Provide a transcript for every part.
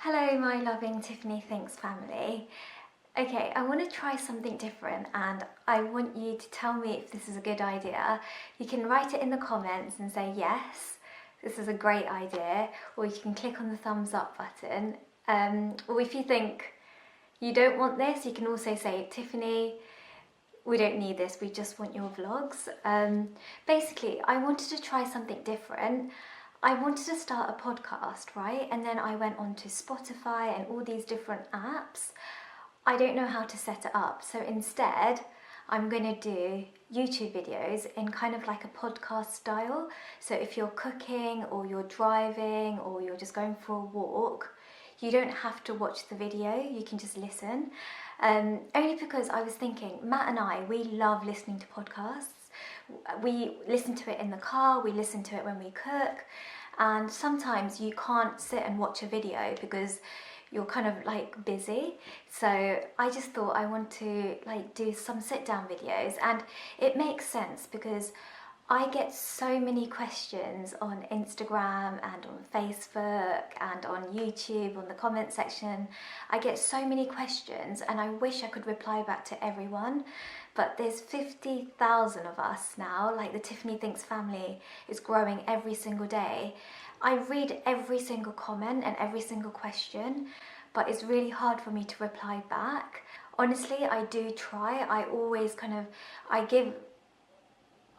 Hello my loving Tiffany Thinks family. Okay, I want to try something different and I want you to tell me if this is a good idea. You can write it in the comments and say yes, this is a great idea, or you can click on the thumbs up button. Or if you think you don't want this, you can also say, Tiffany, we don't need this, we just want your vlogs. Basically, I wanted to try something different. I wanted to start a podcast, right? And then I went on to Spotify and all these different apps. I don't know how to set it up. So instead, I'm going to do YouTube videos in kind of like a podcast style. So if you're cooking or you're driving or you're just going for a walk, you don't have to watch the video, you can just listen. Only because I was thinking, Matt and I, we love listening to podcasts. We listen to it in the car, we listen to it when we cook, and sometimes you can't sit and watch a video because you're kind of like busy. So I just thought I want to like do some sit down videos, and it makes sense because I get so many questions on Instagram and on Facebook and on YouTube, on the comment section. I get so many questions and I wish I could reply back to everyone, but there's 50,000 of us now. Like the Tiffany Thinks family is growing every single day. I read every single comment and every single question, but it's really hard for me to reply back. Honestly, I do try.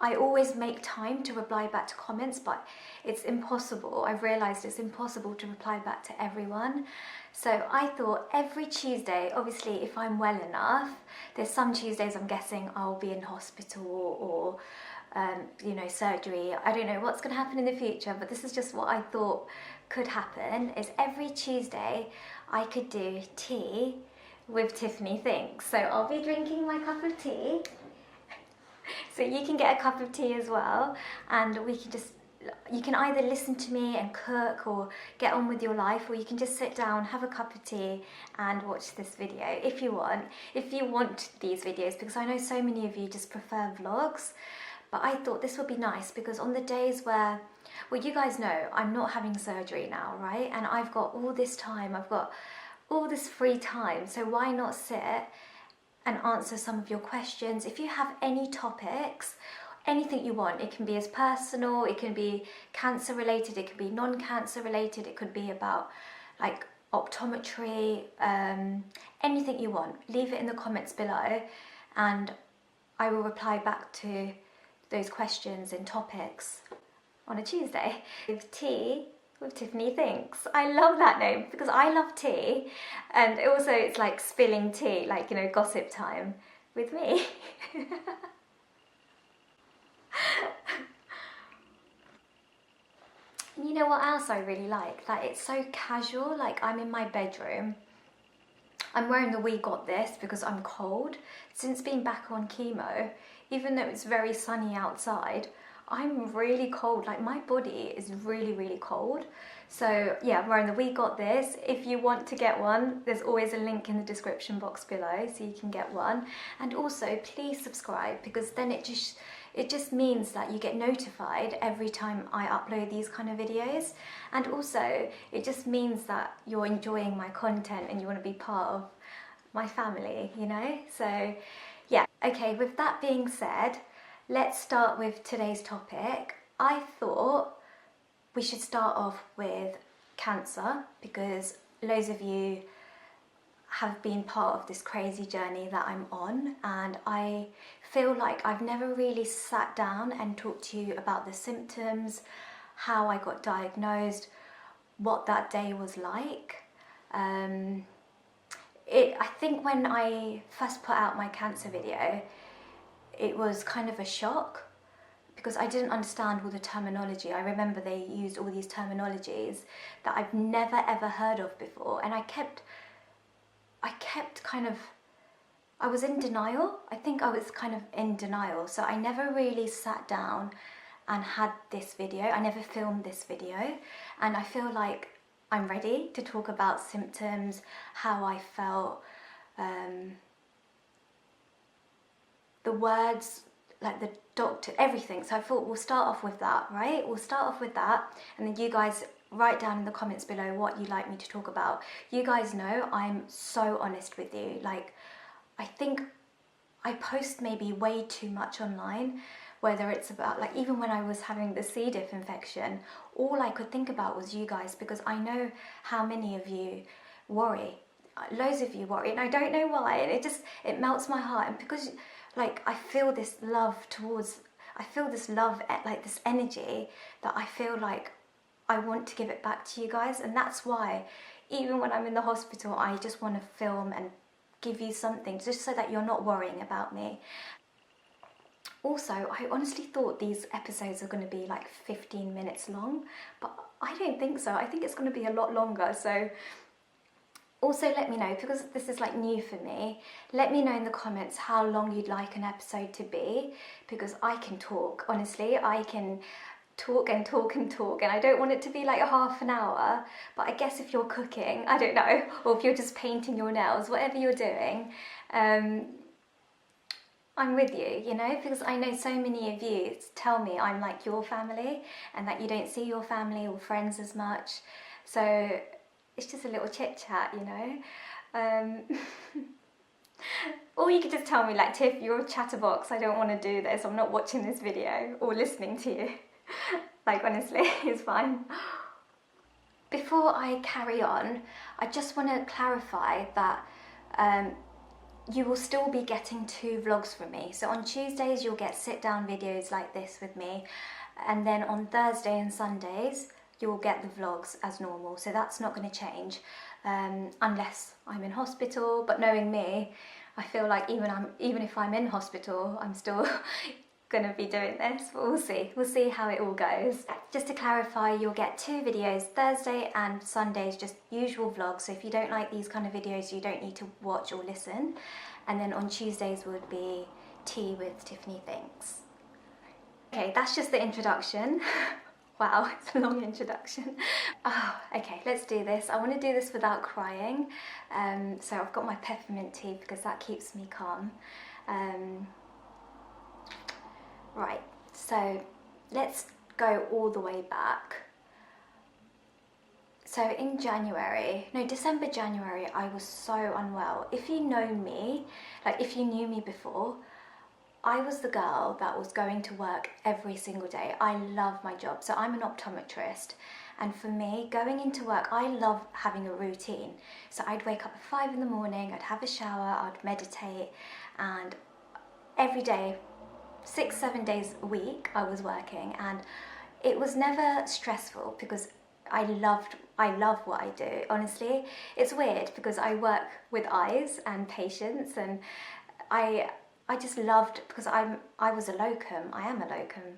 I always make time to reply back to comments, but it's impossible. I've realised it's impossible to reply back to everyone. So I thought every Tuesday, obviously if I'm well enough, there's some Tuesdays I'm guessing I'll be in hospital or surgery. I don't know what's going to happen in the future, but this is just what I thought could happen, is every Tuesday I could do tea with Tiffany Thinks. So I'll be drinking my cup of tea. So you can get a cup of tea as well, and you can either listen to me and cook or get on with your life, or you can just sit down, have a cup of tea and watch this video if you want. If you want these videos, because I know so many of you just prefer vlogs, but I thought this would be nice because on the days where, well, you guys know I'm not having surgery now, right? And I've got all this time, I've got all this free time, so why not sit and answer some of your questions. If you have any topics, anything you want, it can be as personal, it can be cancer related, it can be non-cancer related, it could be about like optometry, anything you want, leave it in the comments below and I will reply back to those questions and topics on a Tuesday. With tea with Tiffany Thinks. I love that name because I love tea, and also it's like spilling tea, like, you know, gossip time with me. You know what else I really like? That it's so casual, like I'm in my bedroom. I'm wearing the We Got This because I'm cold. Since being back on chemo, even though it's very sunny outside, I'm really cold, like my body is really, really cold. So yeah, I'm wearing the We Got This. If you want to get one, there's always a link in the description box below so you can get one. And also please subscribe, because then it just means that you get notified every time I upload these kind of videos. And also it just means that you're enjoying my content and you want to be part of my family, you know? So yeah, okay, with that being said, let's start with today's topic. I thought we should start off with cancer because loads of you have been part of this crazy journey that I'm on, and I feel like I've never really sat down and talked to you about the symptoms, how I got diagnosed, what that day was like. I think when I first put out my cancer video, it was kind of a shock because I didn't understand all the terminology. I remember they used all these terminologies that I've never ever heard of before, and I kept I was in denial. I think I was kind of in denial, so I never really sat down and had this video. I never filmed this video, and I feel like I'm ready to talk about symptoms, how I felt, the words, like the doctor, everything. So I thought we'll start off with that, right? We'll start off with that, and then you guys write down in the comments below what you'd like me to talk about. You guys know I'm so honest with you. Like, I think I post maybe way too much online, whether it's about, like, even when I was having the C. diff infection, all I could think about was you guys, because I know how many of you worry. Loads of you worry, and I don't know why, and it melts my heart. And because, like, I feel this love, like this energy that I feel like I want to give it back to you guys. And that's why even when I'm in the hospital, I just want to film and give you something, just so that you're not worrying about me. Also, I honestly thought these episodes are going to be like 15 minutes long, but I don't think so. I think it's going to be a lot longer. So also let me know, because this is like new for me, let me know in the comments how long you'd like an episode to be, because I can talk, honestly. I can talk and talk and talk, and I don't want it to be like a half an hour. But I guess if you're cooking, I don't know, or if you're just painting your nails, whatever you're doing, I'm with you, you know, because I know so many of you tell me I'm like your family, and that you don't see your family or friends as much. So it's just a little chit chat, you know. Or you could just tell me, like, Tiff, you're a chatterbox, I don't want to do this, I'm not watching this video or listening to you. Like, honestly, it's fine. Before I carry on, I just want to clarify that you will still be getting 2 vlogs from me. So on Tuesdays you'll get sit down videos like this with me, and then on Thursday and Sundays you'll get the vlogs as normal. So that's not going to change unless I'm in hospital. But knowing me, I feel like even if I'm in hospital, I'm still gonna be doing this, but we'll see how it all goes. Just to clarify, you'll get 2 videos, Thursday and Sundays, just usual vlogs. So if you don't like these kind of videos, you don't need to watch or listen. And then on Tuesdays would be tea with Tiffany Thinks. Okay, that's just the introduction. Wow, it's a long introduction. Oh, okay, let's do this. I want to do this without crying. So I've got my peppermint tea because that keeps me calm. Right, so let's go all the way back. So in December, January, I was so unwell. If you know me, like if you knew me before, I was the girl that was going to work every single day. I love my job. So I'm an optometrist. And for me, going into work, I love having a routine. So I'd wake up at 5 in the morning, I'd have a shower, I'd meditate, and every day, 6-7 days a week, I was working. And it was never stressful because I love what I do. Honestly, it's weird because I work with eyes and patients, and I just loved, because I was a locum. I am a locum.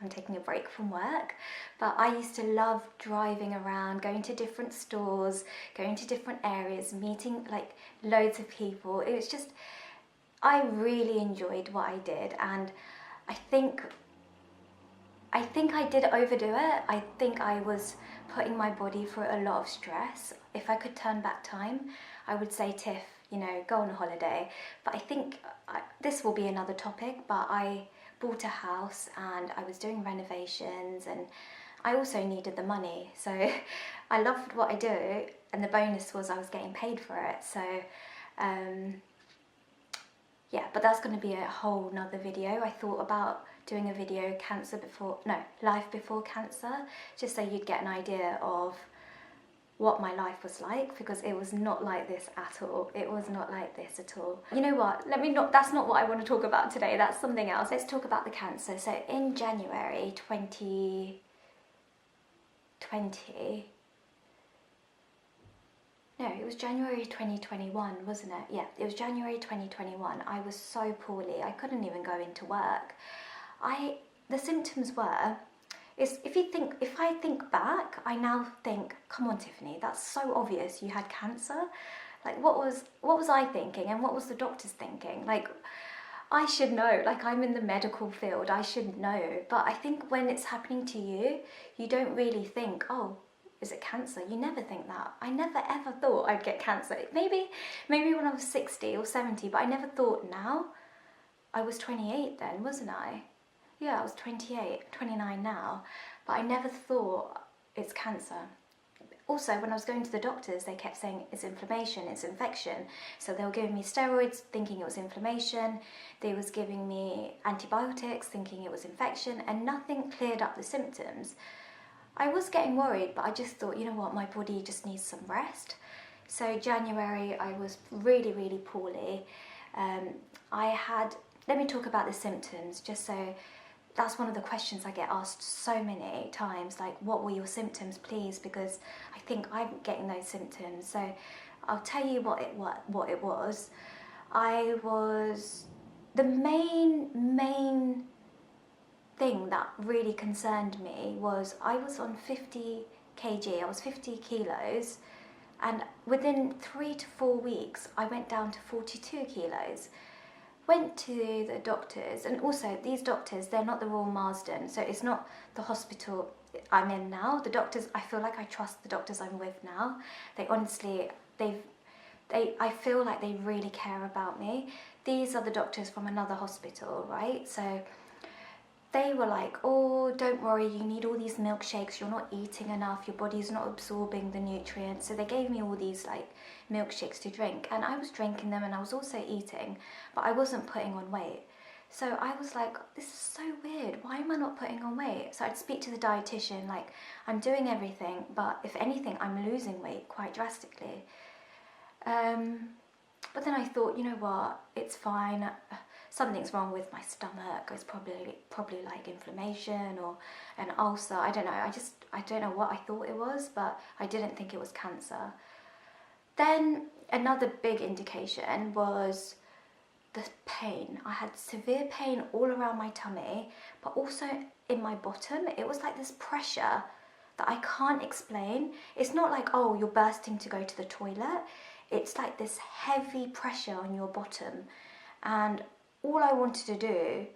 I'm taking a break from work, but I used to love driving around, going to different stores, going to different areas, meeting like loads of people. It was just, I really enjoyed what I did, and I think I did overdo it. I think I was putting my body through a lot of stress. If I could turn back time, I would say, Tiff, you know, go on a holiday. But I think this will be another topic, but I bought a house and I was doing renovations, and I also needed the money. So I loved what I do, and the bonus was I was getting paid for it. So yeah, but that's going to be a whole nother video. I thought about doing a video life before cancer, just so you'd get an idea of what my life was like, because it was not like this at all. It was not like this at all. You know what, that's not what I want to talk about today, that's something else. Let's talk about the cancer. So in January 2020, no, it was January 2021, wasn't it? Yeah, it was January 2021. I was so poorly, I couldn't even go into work. The symptoms were, if I think back, I now think, come on Tiffany, that's so obvious you had cancer. Like what was I thinking, and what was the doctors thinking? Like I should know, like I'm in the medical field, I should know. But I think when it's happening to you, you don't really think, oh, is it cancer? You never think that. I never ever thought I'd get cancer. Maybe when I was 60 or 70, but I never thought now. I was 28 then, wasn't I? Yeah, I was 28, 29 now. But I never thought it's cancer. Also, when I was going to the doctors, they kept saying it's inflammation, it's infection. So they were giving me steroids thinking it was inflammation. They was giving me antibiotics thinking it was infection, and nothing cleared up the symptoms. I was getting worried, but I just thought, you know what, my body just needs some rest. So January, I was really, really poorly. Let me talk about the symptoms, just so that's one of the questions I get asked so many times, like, what were your symptoms, please? Because I think I'm getting those symptoms. So I'll tell you what it was. The main thing that really concerned me was I was on 50 kg, I was 50 kilos, and within 3 to 4 weeks, I went down to 42 kilos. Went to the doctors, and also these doctors, they're not the Royal Marsden, so it's not the hospital I'm in now. The doctors, I feel like I trust the doctors I'm with now. They honestly, I feel like they really care about me. These are the doctors from another hospital, right? So they were like, oh, don't worry, you need all these milkshakes, you're not eating enough, your body's not absorbing the nutrients. So they gave me all these like milkshakes to drink, and I was drinking them and I was also eating, but I wasn't putting on weight. So I was like, this is so weird, why am I not putting on weight? So I'd speak to the dietitian, like, I'm doing everything, but if anything, I'm losing weight quite drastically. But then I thought, you know what, it's fine. Something's wrong with my stomach. It's probably like inflammation or an ulcer. I don't know. I don't know what I thought it was, but I didn't think it was cancer. Then another big indication was the pain. I had severe pain all around my tummy, but also in my bottom. It was like this pressure that I can't explain. It's not like, oh, you're bursting to go to the toilet. It's like this heavy pressure on your bottom, and all I wanted to do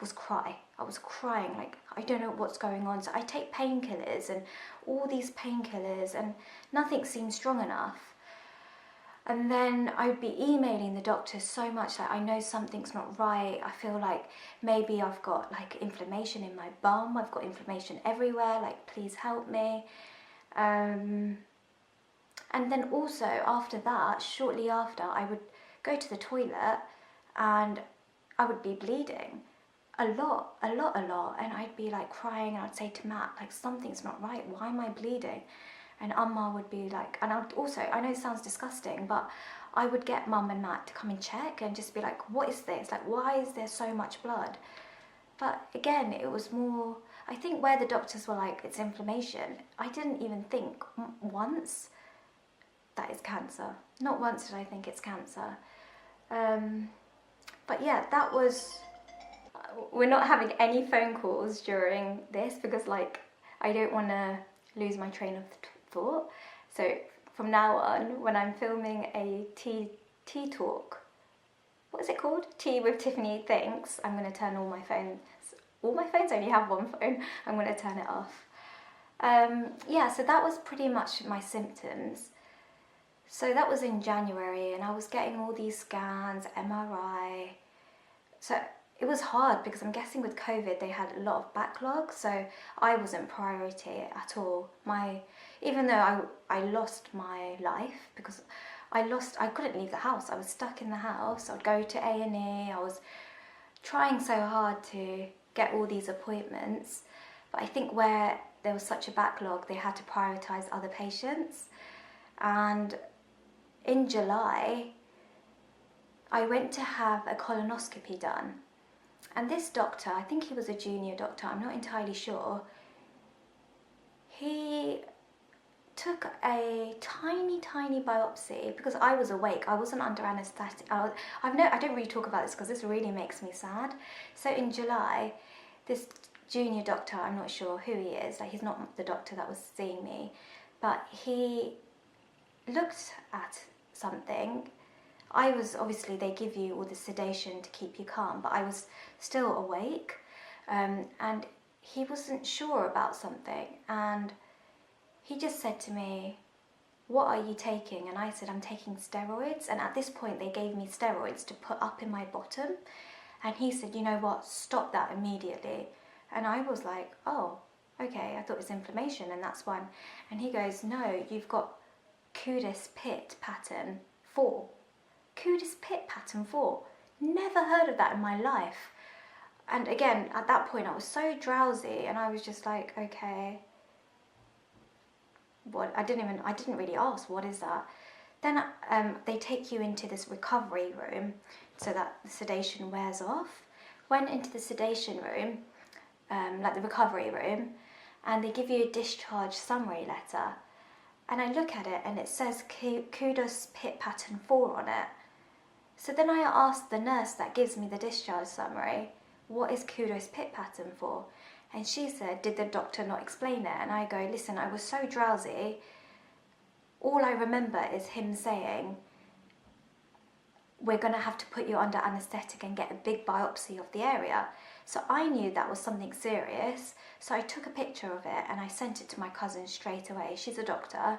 was cry. I was crying, like, I don't know what's going on. So I take painkillers and all these painkillers, and nothing seemed strong enough. And then I would be emailing the doctors so much that I know something's not right. I feel like maybe I've got like inflammation in my bum. I've got inflammation everywhere, like, please help me. And then also after that, shortly after, I would go to the toilet and I would be bleeding a lot, and I'd be like crying, and I'd say to Matt, like, something's not right, why am I bleeding? And Amma would be like, and I'd also, I know it sounds disgusting, but I would get Mum and Matt to come and check and just be like, what is this? Like, why is there so much blood? But again, it was more, I think where the doctors were like, it's inflammation, I didn't even think once that it's cancer. Not once did I think it's cancer. But yeah, that was, we're not having any phone calls during this because, like, I don't want to lose my train of thought. So from now on, when I'm filming a tea talk, what is it called? Tea with Tiffany Thinks, I'm going to turn all my phones only have one phone, I'm going to turn it off. Yeah, so that was pretty much my symptoms. So that was in January, and I was getting all these scans, MRI. So it was hard because I'm guessing with COVID they had a lot of backlog, so I wasn't priority at all. Even though I lost my life because I couldn't leave the house. I was stuck in the house. I'd go to A&E. I was trying so hard to get all these appointments, but I think where there was such a backlog, they had to prioritize other patients. And in July, I went to have a colonoscopy done. And this doctor, I think he was a junior doctor, I'm not entirely sure, he took a tiny biopsy because I was awake. I wasn't under anaesthetic. I don't really talk about this because this really makes me sad. So in July, this junior doctor, I'm not sure who he is, like, he's not the doctor that was seeing me, but he looked at something. I was, obviously they give you all the sedation to keep you calm, but I was still awake, and he wasn't sure about something, and he just said to me, what are you taking? And I said, I'm taking steroids. And at this point they gave me steroids to put up in my bottom, and he said, you know what, stop that immediately. And I was like, oh, okay, I thought it was inflammation and that's why. And he goes, no, you've got Cudis pit pattern 4. Cudis pit pattern 4. Never heard of that in my life. And again, at that point, I was so drowsy, and I was just like, okay, what? I didn't really ask, what is that? Then they take you into this recovery room so that the sedation wears off. Went into the sedation room, like the recovery room, and they give you a discharge summary letter. And I look at it, and it says Cudis pit pattern 4 on it. So then I asked the nurse that gives me the discharge summary, what is Cudis pit pattern for? And she said, did the doctor not explain it? And I go, listen, I was so drowsy. All I remember is him saying, we're going to have to put you under anaesthetic and get a big biopsy of the area. So I knew that was something serious. So I took a picture of it and I sent it to my cousin straight away. She's a doctor.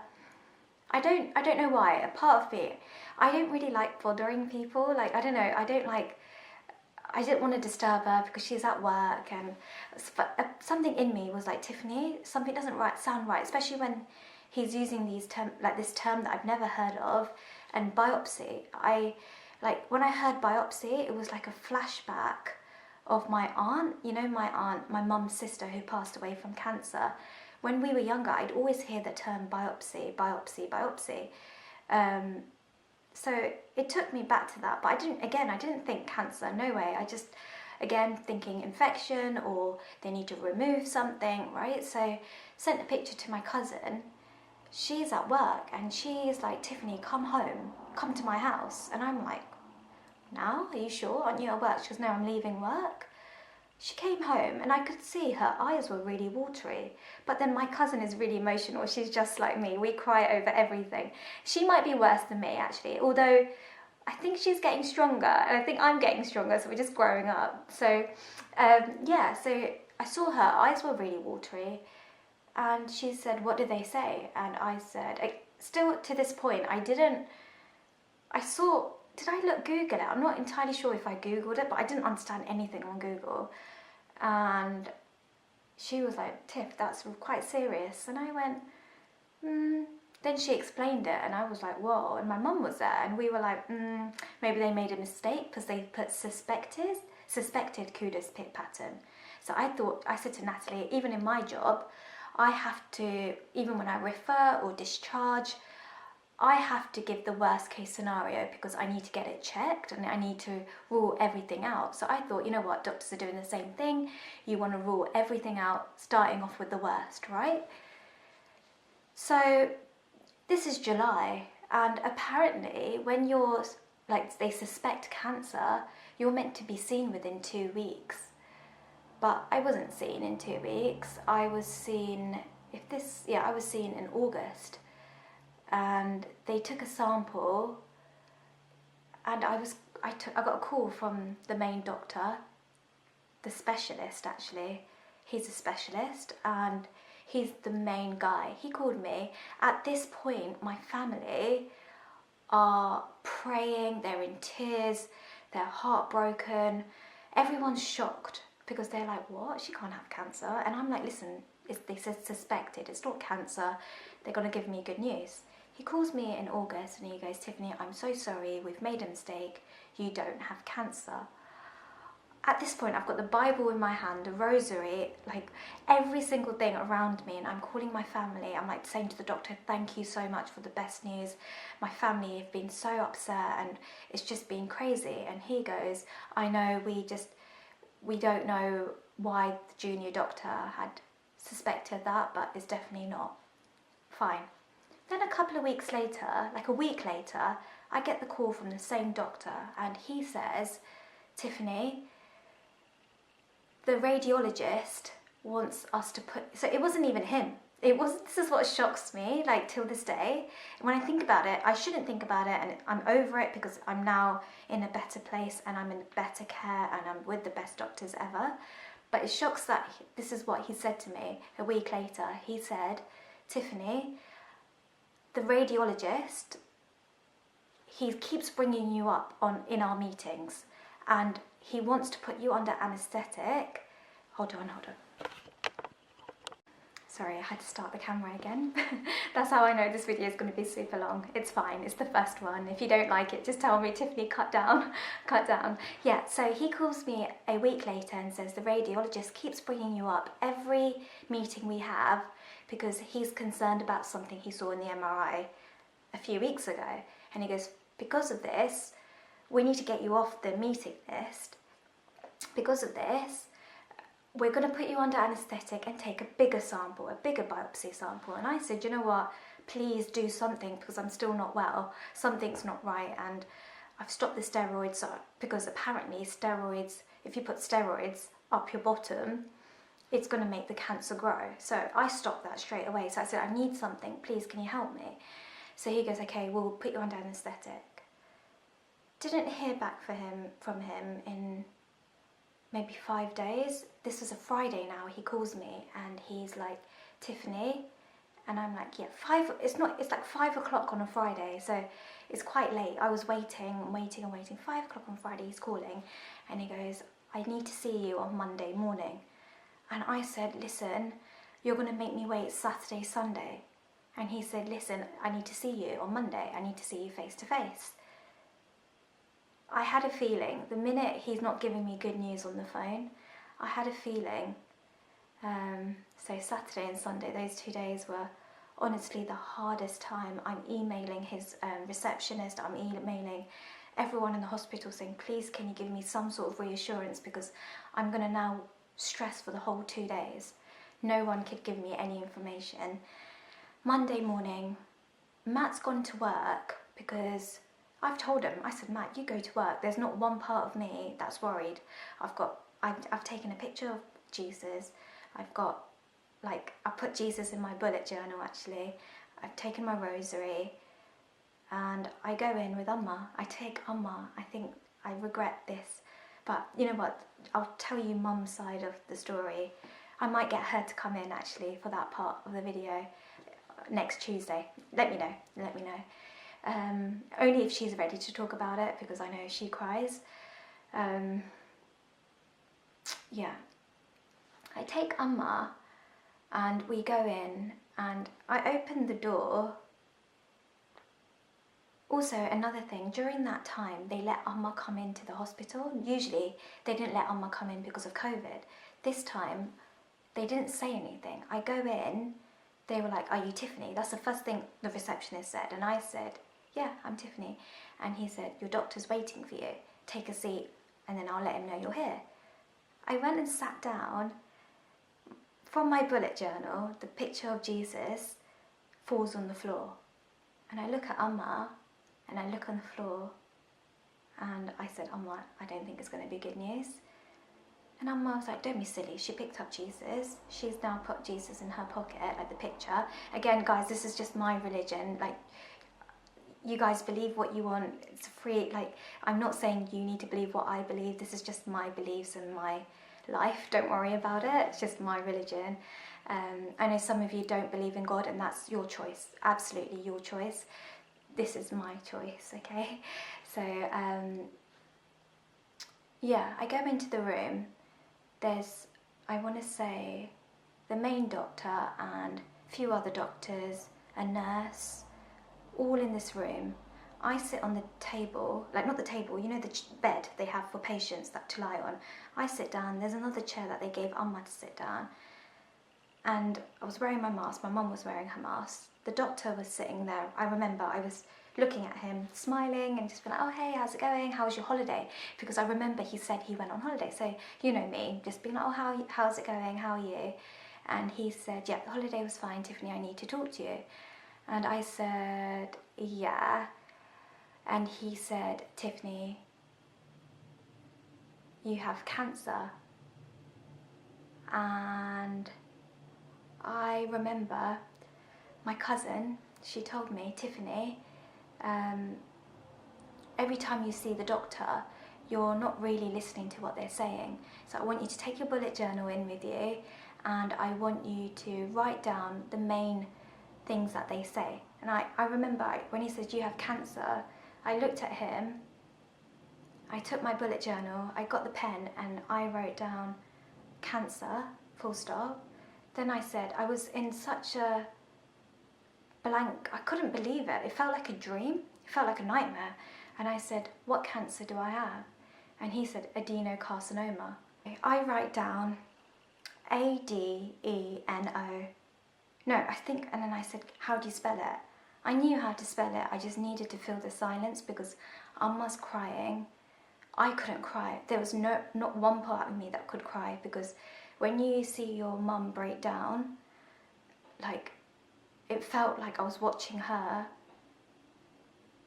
I don't know why. A part of me, I don't really like bothering people. Like, I don't know. I didn't want to disturb her because she's at work, and something in me was like, Tiffany, something doesn't sound right, especially when he's using this term that I've never heard of, and biopsy. When I heard biopsy, it was like a flashback of my aunt, my mum's sister who passed away from cancer. When we were younger, I'd always hear the term biopsy, biopsy, biopsy. So it took me back to that, but I didn't think cancer, no way. I just, again, thinking infection or they need to remove something, right? So sent a picture to my cousin. She's at work and she's like, Tiffany, come home, come to my house. And I'm like, now? Are you sure? Aren't you at work? She goes, no, I'm leaving work. She came home and I could see her eyes were really watery. But then my cousin is really emotional. She's just like me. We cry over everything. She might be worse than me, actually, although I think she's getting stronger and I think I'm getting stronger, so we're just growing up. So, so I saw her eyes were really watery and she said, what did they say? And I said, still to this point, did I Google it? I'm not entirely sure if I Googled it, but I didn't understand anything on Google. And she was like, Tiff, that's quite serious. And I went, Then she explained it and I was like, whoa. And my mum was there and we were like, maybe they made a mistake because they put suspected Cudis pit pattern. So I said to Natalie, even in my job, I have to, even when I refer or discharge, I have to give the worst case scenario because I need to get it checked and I need to rule everything out. So I thought, you know what, doctors are doing the same thing. You want to rule everything out, starting off with the worst, right? So this is July, and apparently when they suspect cancer, you're meant to be seen within 2 weeks. But I wasn't seen in 2 weeks. I was seen in August. And they took a sample and I got a call from the main doctor, the specialist actually. He's a specialist and he's the main guy. He called me. At this point, my family are praying, they're in tears, they're heartbroken. Everyone's shocked because they're like, what? She can't have cancer. And I'm like, listen, they said suspected, it's not cancer. They're going to give me good news. He calls me in August and he goes, Tiffany, I'm so sorry, we've made a mistake, you don't have cancer. At this point, I've got the Bible in my hand, a rosary, like every single thing around me, and I'm calling my family. I'm like saying to the doctor, thank you so much for the best news. My family have been so upset and it's just been crazy. And he goes, I know, we don't know why the junior doctor had suspected that, but it's definitely not. Fine. Then a couple of weeks later, like a week later, I get the call from the same doctor and he says, Tiffany, the radiologist wants us to so it wasn't even him. This is what shocks me, like till this day. When I think about it, I shouldn't think about it and I'm over it because I'm now in a better place and I'm in better care and I'm with the best doctors ever. But it shocks that this is what he said to me a week later. He said, Tiffany, the radiologist, he keeps bringing you up in our meetings and he wants to put you under anaesthetic. Hold on. Sorry, I had to start the camera again. That's how I know this video is going to be super long. It's fine, it's the first one. If you don't like it, just tell me, Tiffany, cut down, cut down. Yeah, so he calls me a week later and says the radiologist keeps bringing you up every meeting we have because he's concerned about something he saw in the MRI a few weeks ago. And he goes, because of this, we need to get you off the meeting list. Because of this, we're going to put you under anaesthetic and take a bigger sample, a bigger biopsy sample. And I said, you know what, please do something because I'm still not well. Something's not right, and I've stopped the steroids because apparently steroids, if you put steroids up your bottom, it's going to make the cancer grow. So I stopped that straight away. So I said, I need something, please, can you help me? So he goes, okay, we'll put you under anaesthetic. Didn't hear back from him in maybe 5 days. This was a Friday now. He calls me and he's like, Tiffany, and I'm like, yeah, it's like 5 o'clock on a Friday, so it's quite late. I was waiting. 5 o'clock on Friday, he's calling, and he goes, I need to see you on Monday morning. And I said, listen, you're going to make me wait Saturday, Sunday. And he said, listen, I need to see you on Monday. I need to see you face to face. I had a feeling, the minute he's not giving me good news on the phone, I had a feeling. So Saturday and Sunday, those 2 days were honestly the hardest time. I'm emailing his receptionist, I'm emailing everyone in the hospital saying, please can you give me some sort of reassurance because I'm going to now stress for the whole 2 days. No one could give me any information. Monday morning, Matt's gone to work because I've told him, I said, Matt, you go to work. There's not one part of me that's worried. I've taken a picture of Jesus. I put Jesus in my bullet journal actually. I've taken my rosary and I go in with Amma. I take Amma. I think I regret this. But you know what? I'll tell you Mum's side of the story. I might get her to come in actually for that part of the video next Tuesday. Let me know. Only if she's ready to talk about it because I know she cries. Yeah, I take Amma and we go in and I open the door. Also, another thing, during that time they let Amma come into the hospital. Usually they didn't let Amma come in because of COVID. This time they didn't say anything. I go in, they were like, are you Tiffany? That's the first thing the receptionist said, and I said, yeah, I'm Tiffany. And he said, your doctor's waiting for you. Take a seat and then I'll let him know you're here. I went and sat down. From my bullet journal, the picture of Jesus falls on the floor. And I look at Amma and I look on the floor and I said, Amma, I don't think it's going to be good news. And Amma was like, don't be silly. She picked up Jesus. She's now put Jesus in her pocket, like the picture. Again, guys, this is just my religion. Like, you guys believe what you want. It's free. Like, I'm not saying you need to believe what I believe. This is just my beliefs and my life. Don't worry about it. It's just my religion. I know some of you don't believe in God and that's your choice. Absolutely your choice. This is my choice, okay? So, yeah, I go into the room. There's, I want to say, the main doctor and a few other doctors, a nurse, all in this room. I sit on the table, like not the table, you know the bed they have for patients to lie on. I sit down, there's another chair that they gave Amma to sit down. And I was wearing my mask, my mum was wearing her mask. The doctor was sitting there. I remember I was looking at him, smiling and just being like, oh hey, how's it going? How was your holiday? Because I remember he said he went on holiday. So you know me, just being like, oh, how's it going? How are you? And he said, yeah, the holiday was fine, Tiffany, I need to talk to you. And I said, yeah. And he said, Tiffany, you have cancer. And I remember my cousin, she told me, Tiffany, every time you see the doctor, you're not really listening to what they're saying. So I want you to take your bullet journal in with you and I want you to write down the main things that they say. And I remember when he said, you have cancer, I looked at him, I took my bullet journal, I got the pen and I wrote down cancer, full stop, then I said, I was in such a blank, I couldn't believe it. It felt like a dream, it felt like a nightmare. And I said, what cancer do I have? And he said, adenocarcinoma. I write down A-D-E-N-O. No, I think, and then I said, how do you spell it? I knew how to spell it, I just needed to fill the silence because was crying. I couldn't cry. There was not one part of me that could cry, because when you see your mum break down, like, it felt like I was watching her.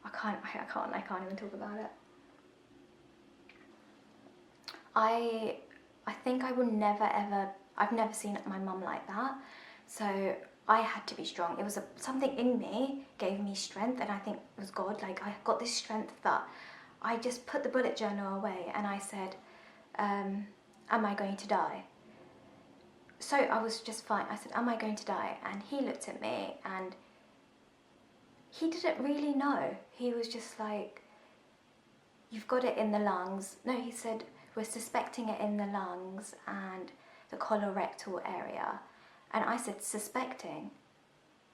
I can't even talk about it. I think I will never ever, I've never seen my mum like that. So I had to be strong. It was something in me gave me strength, and I think it was God. Like, I got this strength that I just put the bullet journal away and I said, am I going to die? So I was just fine. I said, am I going to die? And he looked at me and he didn't really know. He was just like, you've got it in the lungs. No, he said, we're suspecting it in the lungs and the colorectal area. And I said, suspecting?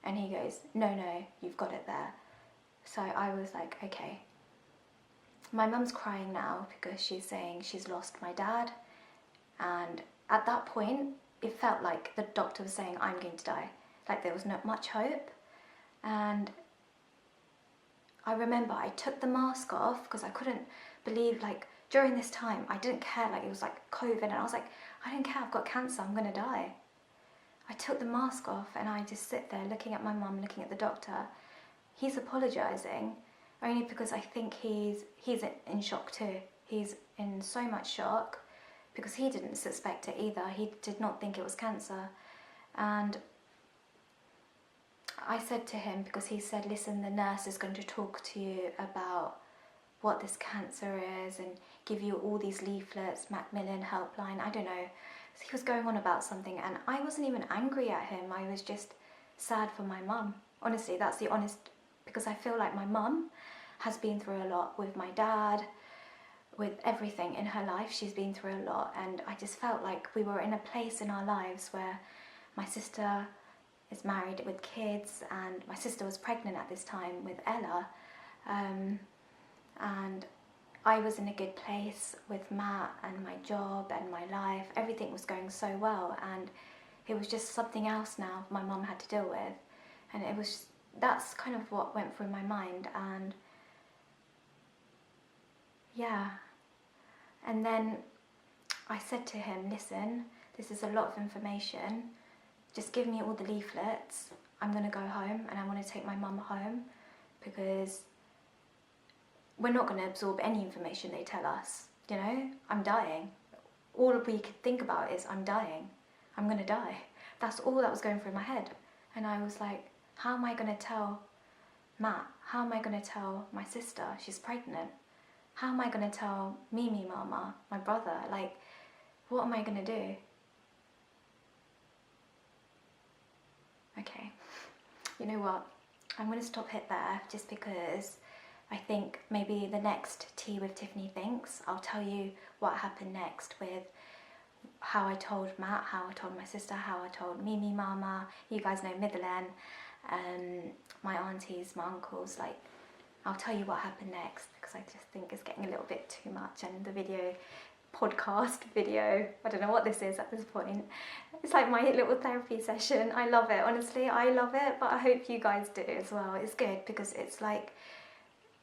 And he goes, no, you've got it there. So I was like, okay. My mum's crying now because she's saying she's lost my dad. And at that point, it felt like the doctor was saying, I'm going to die. Like, there was not much hope. And I remember I took the mask off because I couldn't believe, like, during this time, I didn't care, like, it was like COVID, and I was like, I don't care, I've got cancer, I'm gonna die. I took the mask off and I just sit there looking at my mum, looking at the doctor. He's apologising, only because I think he's in shock too. He's in so much shock because he didn't suspect it either. He did not think it was cancer. And I said to him, because he said, listen, the nurse is going to talk to you about what this cancer is and give you all these leaflets, Macmillan helpline, I don't know. So he was going on about something, and I wasn't even angry at him. I was just sad for my mum. Honestly, that's the honest, because I feel like my mum has been through a lot with my dad, with everything in her life. She's been through a lot, and I just felt like we were in a place in our lives where my sister is married with kids, and my sister was pregnant at this time with Ella, and I was in a good place with Matt and my job and my life. Everything was going so well, and it was just something else now my mum had to deal with. And that's kind of what went through my mind. And yeah, and then I said to him, listen, this is a lot of information, just give me all the leaflets. I'm going to go home and I want to take my mum home, because we're not going to absorb any information they tell us, you know? I'm dying. All we could think about is I'm dying. I'm going to die. That's all that was going through my head. And I was like, how am I going to tell Matt? How am I going to tell my sister she's pregnant? How am I going to tell Mimi Mama, my brother? Like, what am I going to do? Okay, you know what? I'm going to stop it there, just because I think maybe the next Tea with Tiffany Thinks, I'll tell you what happened next with how I told Matt, how I told my sister, how I told Mimi Mama, you guys know Midland, my aunties, my uncles. Like, I'll tell you what happened next, because I just think it's getting a little bit too much, and the podcast video, I don't know what this is at this point. It's like my little therapy session. I love it, honestly, I love it, but I hope you guys do as well. It's good because it's like,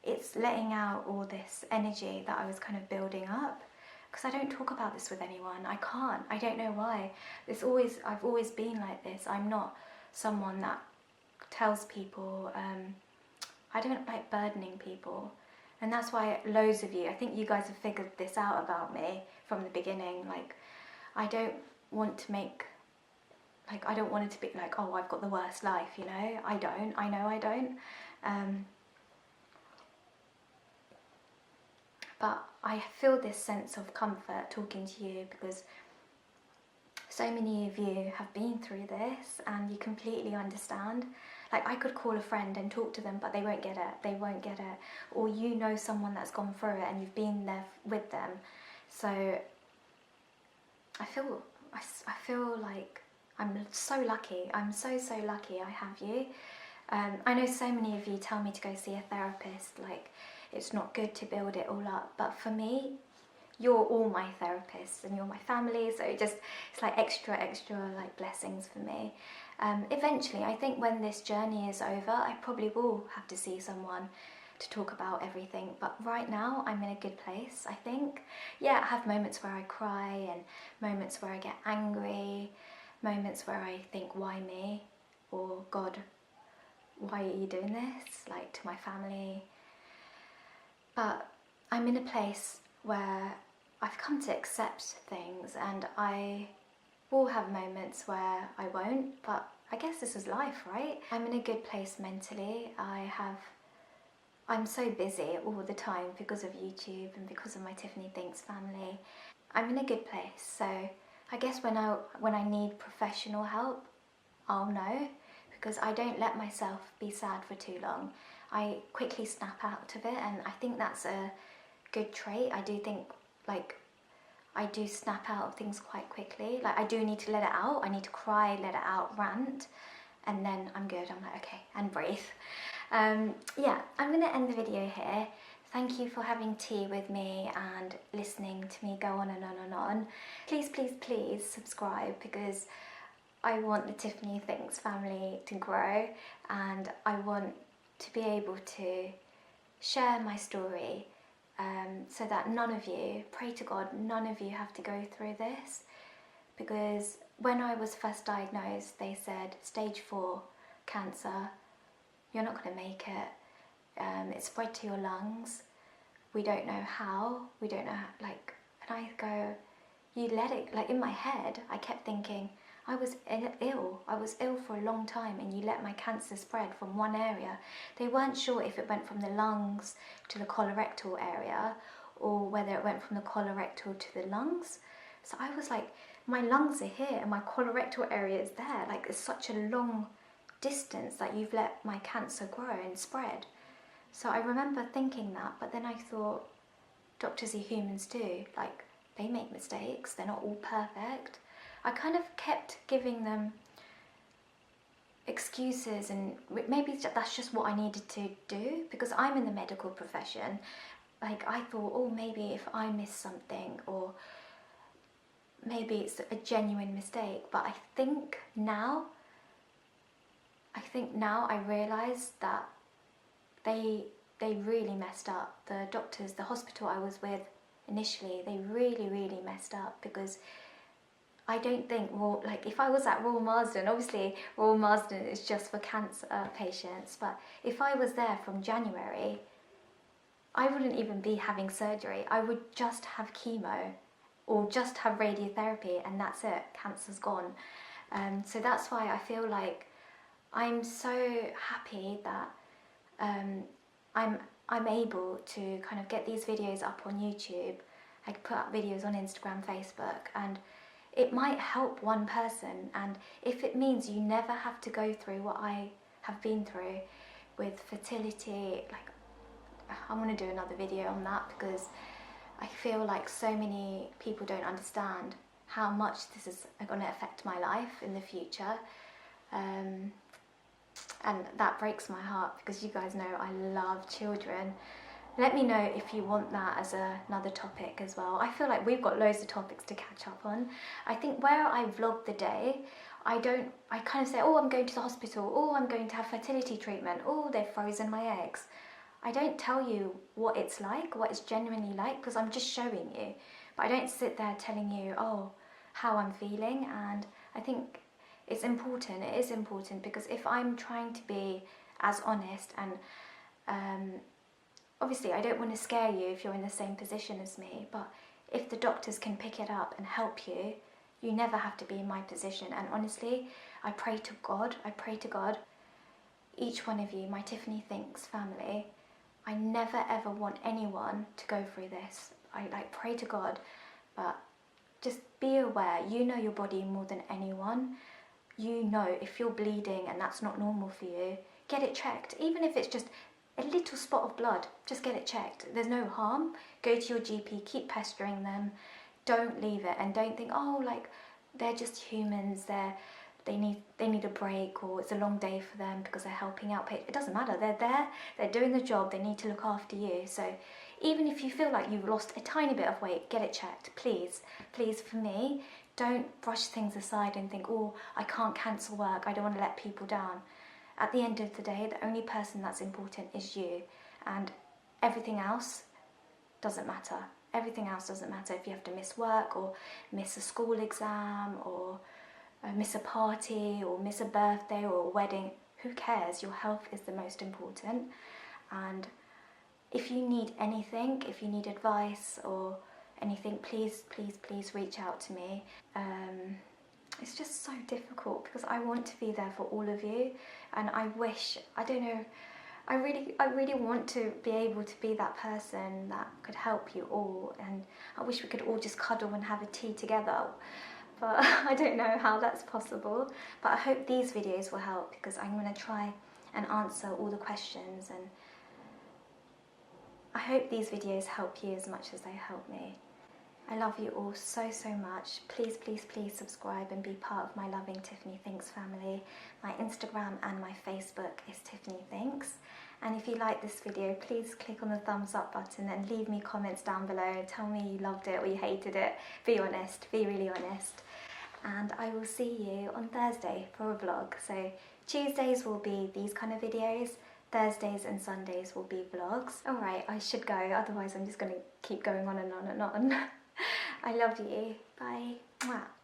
it's letting out all this energy that I was kind of building up, because I don't talk about this with anyone. I can't. I don't know why. I've always been like this. I'm not someone that tells people. I don't like burdening people, and that's why loads of you, I think you guys have figured this out about me from the beginning. Like, I don't want to make, like, I don't want it to be like, oh, I've got the worst life, you know? I don't. I know I don't. But I feel this sense of comfort talking to you, because so many of you have been through this and you completely understand. Like, I could call a friend and talk to them, but they won't get it. They won't get it. Or you know someone that's gone through it and you've been there with them. So I feel like I'm so lucky. I'm so lucky I have you. I know so many of you tell me to go see a therapist, like it's not good to build it all up, but for me, you're all my therapists and you're my family, so it's like extra like blessings for me. Eventually, I think when this journey is over, I probably will have to see someone to talk about everything, but right now I'm in a good place, I think. Yeah, I have moments where I cry and moments where I get angry, moments where I think, why me? Or God, why are you doing this? Like, to my family. But I'm in a place where I've come to accept things, and I will have moments where I won't, but I guess this is life, right? I'm in a good place mentally. I'm so busy all the time because of YouTube and because of my Tiffany Thinks family. I'm in a good place, so I guess when I need professional help, I'll know, because I don't let myself be sad for too long. I quickly snap out of it, and I think that's a good trait. I do think, like, I do snap out of things quite quickly. Like, I do need to let it out. I need to cry, let it out, rant, and then I'm good. I'm like, okay, and breathe. Yeah, I'm going to end the video here. Thank you for having tea with me and listening to me go on and on and on. Please, please, please subscribe, because I want the Tiffany Thinks family to grow, and I want to be able to share my story, so that none of you, pray to God, none of you have to go through this. Because when I was first diagnosed, they said stage 4 cancer, you're not going to make it, it's spread to your lungs, we don't know how, we don't know how, like, and I go, you let it, like, in my head I kept thinking, I was ill for a long time, and you let my cancer spread from one area. They weren't sure if it went from the lungs to the colorectal area, or whether it went from the colorectal to the lungs. So I was like, my lungs are here and my colorectal area is there. Like, it's such a long distance that you've let my cancer grow and spread. So I remember thinking that, but then I thought, doctors are humans too. Like, they make mistakes, they're not all perfect. I kind of kept giving them excuses, and maybe that's just what I needed to do, because I'm in the medical profession. Like, I thought, oh, maybe if I miss something, or maybe it's a genuine mistake. But I think now I realise that they really messed up. The doctors, the hospital I was with initially, they really messed up, because I don't think, like, if I was at Royal Marsden, obviously Royal Marsden is just for cancer patients, but if I was there from January, I wouldn't even be having surgery. I would just have chemo or just have radiotherapy, and that's it, cancer's gone. So that's why I feel like I'm so happy that I'm able to kind of get these videos up on YouTube. I can put up videos on Instagram, Facebook, and it might help one person. And if it means you never have to go through what I have been through with fertility, like, I want to do another video on that, because I feel like so many people don't understand how much this is going to affect my life in the future. And that breaks my heart, because you guys know I love children. Let me know if you want that as another topic as well. I feel like we've got loads of topics to catch up on. I think where I vlog the day, I kind of say, oh, I'm going to the hospital, oh, I'm going to have fertility treatment, oh, they've frozen my eggs. I don't tell you what it's like, what it's genuinely like, because I'm just showing you. But I don't sit there telling you, oh, how I'm feeling. And I think it's important, it is important, because if I'm trying to be as honest, and obviously I don't want to scare you if you're in the same position as me, but if the doctors can pick it up and help you, you never have to be in my position. And honestly, I pray to God, each one of you, my Tiffany Thinks family, I never ever want anyone to go through this. I pray to God, but just be aware, you know your body more than anyone. You know if you're bleeding and that's not normal for you, get it checked. Even if it's just a little spot of blood, just get it checked. There's no harm. Go to your GP, keep pestering them. Don't leave it, and don't think, oh, like, they're just humans, they need a break, or it's a long day for them because they're helping out. It doesn't matter. They're there. They're doing the job. They need to look after you. So even if you feel like you've lost a tiny bit of weight, get it checked, please. Please, for me, don't brush things aside and think, oh, I can't cancel work. I don't want to let people down. At the end of the day, the only person that's important is you, and everything else doesn't matter. Everything else doesn't matter. If you have to miss work, or miss a school exam, or miss a party, or miss a birthday or a wedding, who cares? Your health is the most important. And if you need anything, if you need advice or anything, please reach out to me. It's just so difficult because I want to be there for all of you, and I don't know, I really want to be able to be that person that could help you all, and I wish we could all just cuddle and have a tea together, but I don't know how that's possible. But I hope these videos will help, because I'm going to try and answer all the questions, and I hope these videos help you as much as they help me. I love you all so much. Please subscribe and be part of my loving Tiffany Thinks family. My Instagram and my Facebook is Tiffany Thinks. And if you like this video, please click on the thumbs up button and leave me comments down below. Tell me you loved it or you hated it. Be honest, be really honest. And I will see you on Thursday for a vlog. So Tuesdays will be these kind of videos. Thursdays and Sundays will be vlogs. Alright, I should go, otherwise I'm just going to keep going on and on and on. I love you. Bye. Mwah.